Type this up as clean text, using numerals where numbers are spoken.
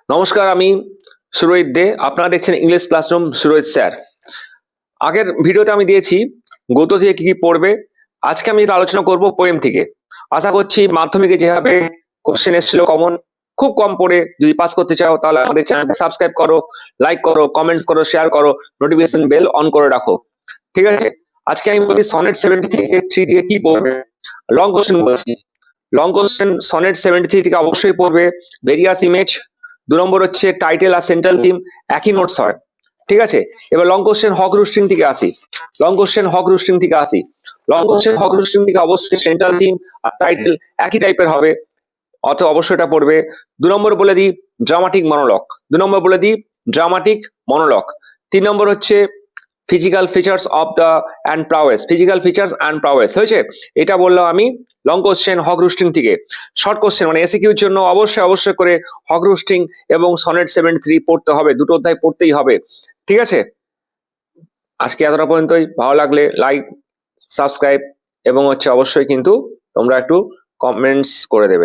নমস্কার, আমি সুরজিৎ দে। আপনারা দেখছেন ইংলিশ ক্লাসরুম সুরজিৎ স্যার। আগের ভিডিওতে আমি দিয়েছি গদ্য থেকে কি কি পড়বে। আজকে আমি যেটা আলোচনা করব পোয়েম থেকে। আশা করছি মাধ্যমিকে যেভাবে কোশ্চেন এসেছিল কমন, খুব কম পড়ে যদি পাস করতে চাও তাহলে আমাদের চ্যানেলটা সাবস্ক্রাইব করো, লাইক করো, কমেন্টস করো, শেয়ার করো, নোটিফিকেশন বেল অন করে রাখো। ঠিক আছে? আজকে আমি বলি সনেট 73 থেকে কি পড়বে। লং কোশ্চেন বলছি। লং কোশ্চেন সনেট 73 থেকে অবশ্যই পড়বে ভেরিয়াস ইমেজ। 2 নম্বর হচ্ছে টাইটেল আর সেন্ট্রাল থিম একই নোটস হয়। ঠিক আছে? এবার লং কোশ্চেন হক রুস্টিং থেকে আসি। লং কোশ্চেন হক রুস্টিং থেকে আসি। লং কোশ্চেন হক রুস্টিং থেকে অবশ্যই সেন্ট্রাল থিম আর টাইটেল একই টাইপের হবে, অত অবশ্যই এটা পড়বে। 2 নম্বর বলে দিই ড্রামাটিক মনোলগ। 2 নম্বর বলে দিই ড্রামাটিক মনোলগ। 3 নম্বর হচ্ছে physical features of the and prowess. Physical features and prowess হয়েছে, এটা বললাম আমি লং কোশ্চেন হক রুস্টিং থেকে। শর্ট কোশ্চেন মানে এসিকিউর জন্য অবশ্যই করে হক রুস্টিং এবং সনেট 73 পড়তে হবে, দুটো অধ্যায় পড়তেই হবে। ঠিক আছে? আজকে এতটা পর্যন্তই। ভালো লাগলে লাইক, সাবস্ক্রাইব এবং হচ্ছে অবশ্যই কিন্তু তোমরা একটু কমেন্টস করে দেবে।